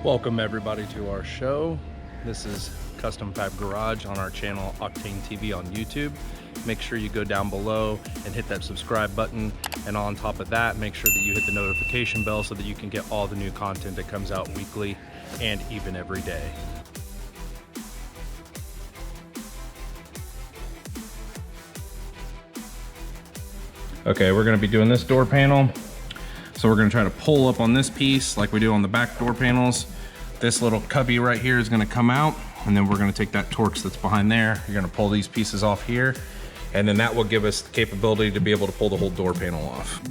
Welcome everybody to our show. This is Custom Fab Garage on our channel Octane TV on YouTube. Make sure you go down below and hit that subscribe button, and on top of that make sure that you hit the notification bell so that you can get all the new content that comes out weekly and even every day. Okay, we're going to be doing this door panel. So we're gonna try to pull up on this piece like we do on the back door panels. This little cubby right here is gonna come out, and then we're gonna take that Torx that's behind there. You're gonna pull these pieces off here, and then that will give us the capability to be able to pull the whole door panel off.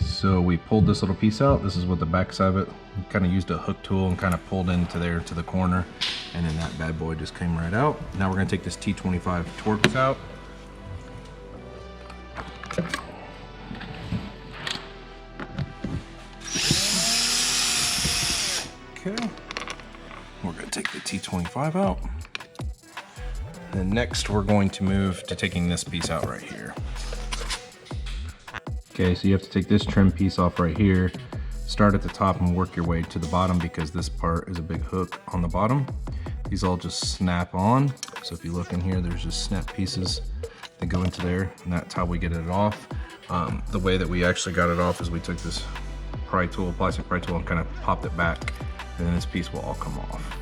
So we pulled this little piece out. This is what the back side of it, kind of used a hook tool and kind of pulled into there to the corner, and then that bad boy just came right out. Now we're going to take this T25 Torx out. Okay, we're going to take the T25 out. And then next we're going to move to taking this piece out right here. Okay, so you have to take this trim piece off right here, start at the top and work your way to the bottom, because this part is a big hook on the bottom. These all just snap on. So if you look in here, there's just snap pieces that go into there, and that's how we get it off. The way that we actually got it off is we took this pry tool, plastic pry tool, and kind of popped it back, and then this piece will all come off.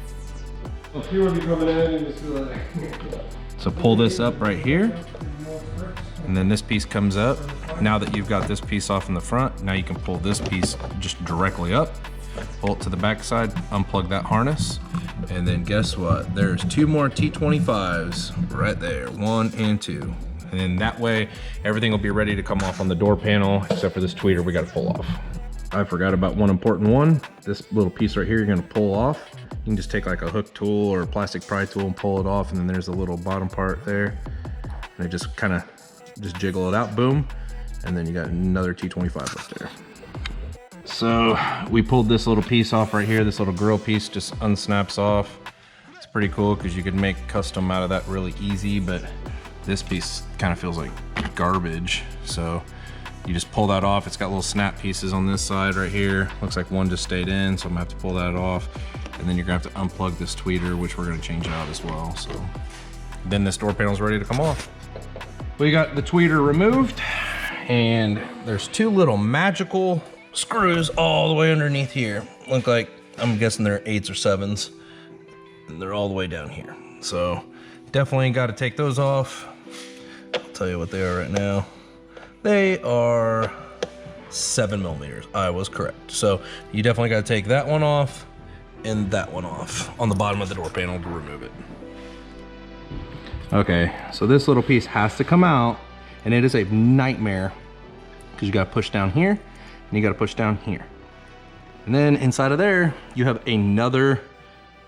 So pull this up right here, and then this piece comes up. Now that you've got this piece off in the front, now you can pull this piece just directly up, pull it to the back side, unplug that harness, and then guess what? There's two more T25s right there, 1 and 2. And then that way, everything will be ready to come off on the door panel, except for this tweeter we gotta pull off. I forgot about one important one. This little piece right here, you're gonna pull off. You can just take like a hook tool or a plastic pry tool and pull it off, and then there's a little bottom part there. And it just kind of just jiggle it out, boom. And then you got another T25 up there. So we pulled this little piece off right here. This little grill piece just unsnaps off. It's pretty cool because you could make custom out of that really easy, but this piece kind of feels like garbage. So you just pull that off. It's got little snap pieces on this side right here. Looks like one just stayed in, so I'm gonna have to pull that off. And then you're gonna have to unplug this tweeter, which we're gonna change out as well. So then this door panel is ready to come off. We got the tweeter removed, and there's two little magical screws all the way underneath here. Look like, I'm guessing they're 8s or 7s, and they're all the way down here. So definitely got to take those off. I'll tell you what they are right now. They are 7mm. I was correct. So you definitely got to take that one off and that one off on the bottom of the door panel to remove it. Okay, so this little piece has to come out, and it is a nightmare because you got to push down here and you got to push down here. And then inside of there, you have another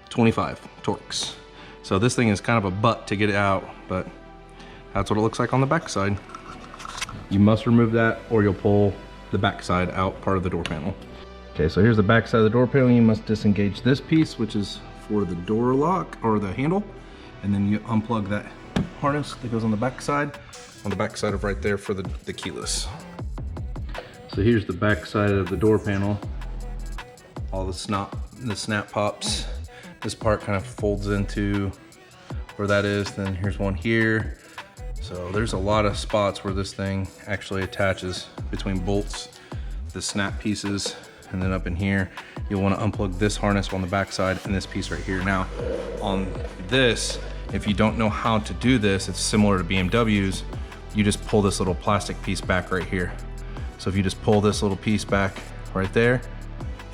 25 Torx. So this thing is kind of a butt to get it out, but that's what it looks like on the back side. You must remove that or you'll pull the back side out, part of the door panel. Okay, so here's the back side of the door panel. You must disengage this piece, which is for the door lock or the handle. And then you unplug that harness that goes on the back side of right there for the keyless. So here's the back side of the door panel. All the snap pops. This part kind of folds into where that is. Then here's one here. So there's a lot of spots where this thing actually attaches between bolts, the snap pieces, and then up in here, you'll want to unplug this harness on the back side and this piece right here. Now, on this, if you don't know how to do this, it's similar to BMW's. You just pull this little plastic piece back right here. So if you just pull this little piece back right there,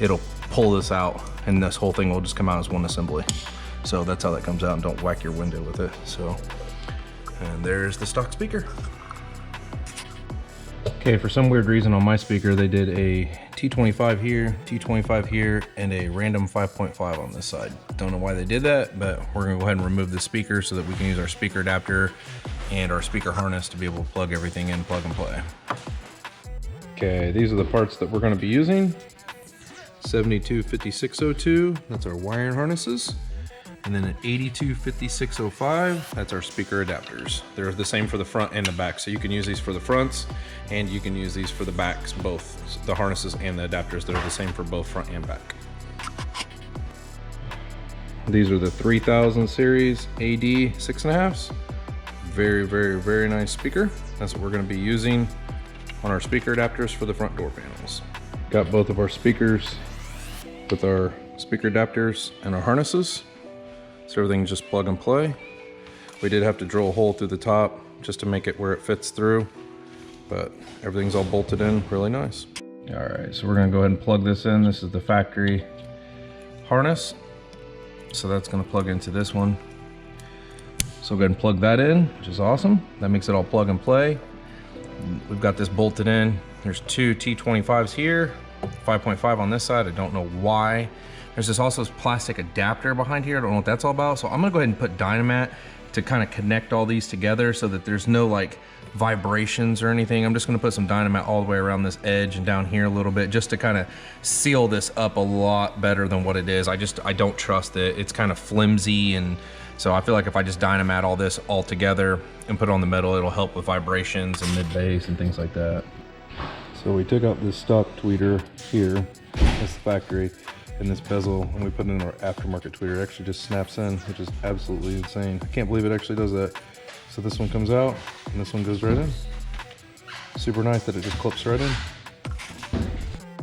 it'll pull this out and this whole thing will just come out as one assembly. So that's how that comes out, and don't whack your window with it. So, and there's the stock speaker. Okay, for some weird reason on my speaker, they did a T25 here, T25 here, and a random 5.5 on this side. Don't know why they did that, but we're gonna go ahead and remove the speaker so that we can use our speaker adapter and our speaker harness to be able to plug everything in, plug and play. Okay, these are the parts that we're gonna be using. 725602, that's our wiring harnesses. And then an 825605, that's our speaker adapters. They're the same for the front and the back. So you can use these for the fronts and you can use these for the backs, both the harnesses and the adapters. They're the same for both front and back. These are the 3000 series AD 6.5s. Very, very, very nice speaker. That's what we're gonna be using on our speaker adapters for the front door panels. Got both of our speakers with our speaker adapters and our harnesses. So everything's just plug and play. We did have to drill a hole through the top just to make it where it fits through, but everything's all bolted in really nice. All right, so we're gonna go ahead and plug this in. This is the factory harness. So that's gonna plug into this one. So go ahead and plug that in, which is awesome. That makes it all plug and play. We've got this bolted in. There's two T25s here, 5.5 on this side. I don't know why. There's this also plastic adapter behind here. I don't know what that's all about. So I'm gonna go ahead and put Dynamat to kind of connect all these together so that there's no like vibrations or anything. I'm just gonna put some Dynamat all the way around this edge and down here a little bit just to kind of seal this up a lot better than what it is. I don't trust it. It's kind of flimsy, and so I feel like if I just Dynamat all this all together and put it on the metal, it'll help with vibrations and mid-bass and things like that. So we took out this stock tweeter here, that's the factory, and this bezel, and we put in our aftermarket tweeter. It actually just snaps in, which is absolutely insane. I can't believe it actually does that. So this one comes out, and this one goes right in. Super nice that it just clips right in.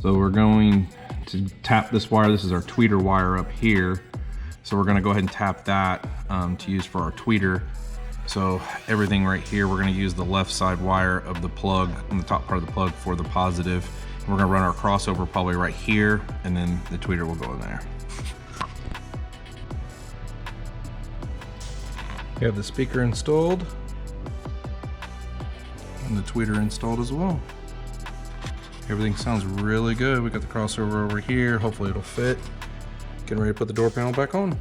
So we're going to tap this wire. This is our tweeter wire up here. So we're gonna go ahead and tap that to use for our tweeter. So everything right here, we're gonna use the left side wire of the plug on the top part of the plug for the positive. We're gonna run our crossover probably right here, and then the tweeter will go in there. We have the speaker installed and the tweeter installed as well. Everything sounds really good. We got the crossover over here. Hopefully it'll fit. Getting ready to put the door panel back on.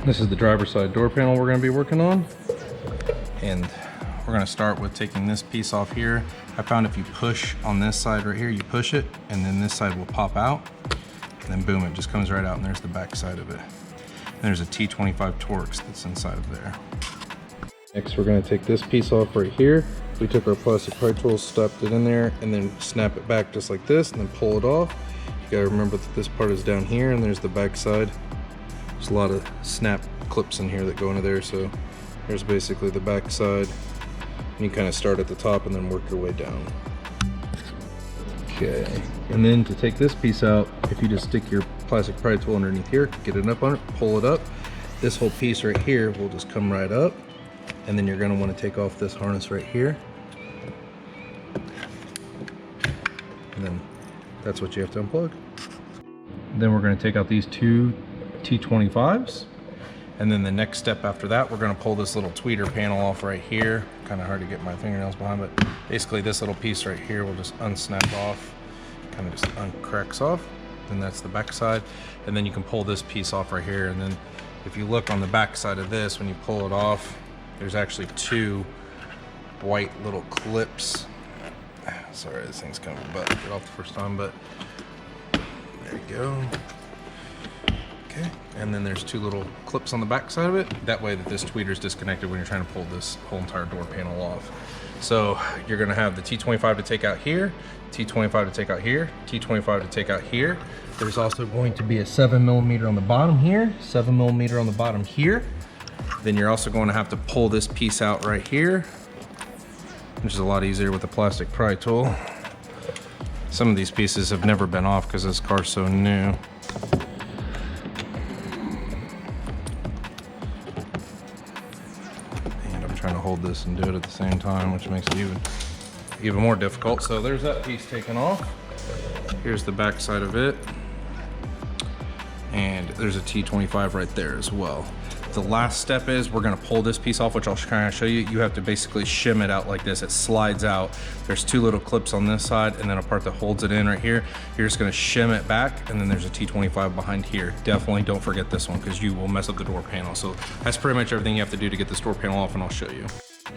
This is the driver's side door panel we're gonna be working on. And we're gonna start with taking this piece off here. I found if you push on this side right here, you push it, and then this side will pop out, and then boom, it just comes right out, and there's the back side of it. And there's a T25 Torx that's inside of there. Next, we're gonna take this piece off right here. We took our plastic pry tool, stuffed it in there, and then snap it back just like this, and then pull it off. You gotta remember that this part is down here, and there's the back side. There's a lot of snap clips in here that go into there, so there's basically the back side. And you kind of start at the top and then work your way down. Okay, and then to take this piece out, if you just stick your plastic pry tool underneath here, get it up on it, pull it up, this whole piece right here will just come right up, and then you're gonna wanna take off this harness right here. And then that's what you have to unplug. Then we're gonna take out these two T25s. And then the next step after that, we're gonna pull this little tweeter panel off right here. Kind of hard to get my fingernails behind, but basically this little piece right here will just unsnap off, kind of just uncracks off. And that's the back side. And then you can pull this piece off right here. And then if you look on the back side of this, when you pull it off, there's actually two white little clips. Sorry, this thing's kind of a butt to get off the first time, but there you go. Okay, and then there's two little clips on the back side of it. That way that this tweeter is disconnected when you're trying to pull this whole entire door panel off. So you're gonna have the T25 to take out here, T25 to take out here, T25 to take out here. There's also going to be a 7mm on the bottom here, 7mm on the bottom here. Then you're also going to have to pull this piece out right here, which is a lot easier with the plastic pry tool. Some of these pieces have never been off because this car's so new. And I'm trying to hold this and do it at the same time, which makes it even more difficult. So there's that piece taken off. Here's the back side of it. And there's a T25 right there as well. The last step is we're gonna pull this piece off, which I'll kind of show you. You have to basically shim it out like this. It slides out. There's two little clips on this side and then a part that holds it in right here. You're just gonna shim it back, and then there's a T25 behind here. Definitely don't forget this one because you will mess up the door panel. So that's pretty much everything you have to do to get this door panel off, and I'll show you.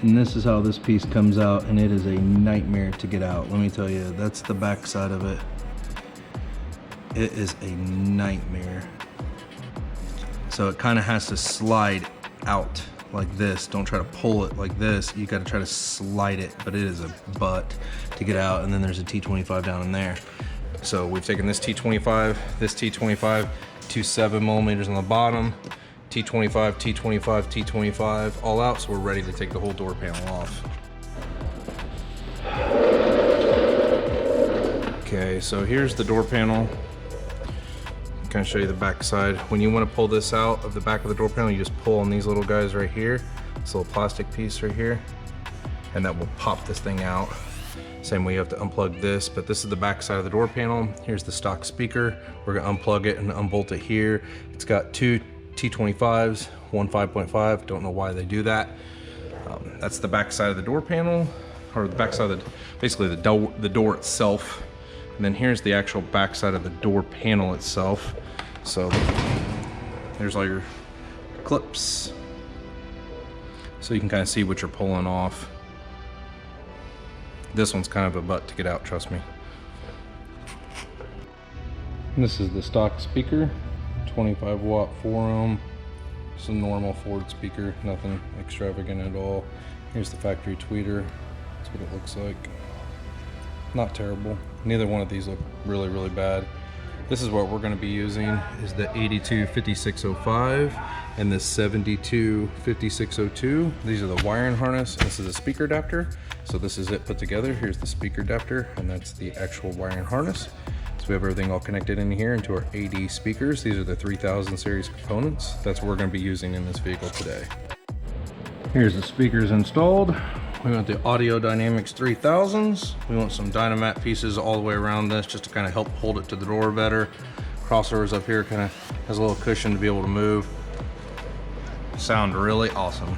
And this is how this piece comes out, and it is a nightmare to get out. Let me tell you, that's the back side of it. It is a nightmare. So it kind of has to slide out like this. Don't try to pull it like this. You got to try to slide it, but it is a butt to get out. And then there's a T25 down in there. So we've taken this T25 to 7 millimeters on the bottom, T25, T25, T25, all out. So we're ready to take the whole door panel off. Okay, so here's the door panel. Kind of show you the back side. When you want to pull this out of the back of the door panel, you just pull on these little guys right here, this little plastic piece right here, and that will pop this thing out. Same way you have to unplug this, but this is the back side of the door panel. Here's the stock speaker. We're gonna unplug it and unbolt it here. It's got two T25s, one 5.5. Don't know why they do that. That's the back side of the door panel, or the back side of basically the door itself. And then here's the actual back side of the door panel itself. So there's all your clips. So you can kind of see what you're pulling off. This one's kind of a butt to get out, trust me. And this is the stock speaker, 25 watt 4 ohm. It's a normal Ford speaker, nothing extravagant at all. Here's the factory tweeter. That's what it looks like. Not terrible. Neither one of these look really, really bad. This is what we're going to be using, is the 825605 and the 725602. These are the wiring harness. This is a speaker adapter. So this is it put together. Here's the speaker adapter, and that's the actual wiring harness. So we have everything all connected in here into our AD speakers. These are the 3000 series components. That's what we're going to be using in this vehicle today. Here's the speakers installed. We want the Audio Dynamics 3000s. We want some Dynamat pieces all the way around this just to kind of help hold it to the door better. Crossovers up here kind of has a little cushion to be able to move. Sound really awesome.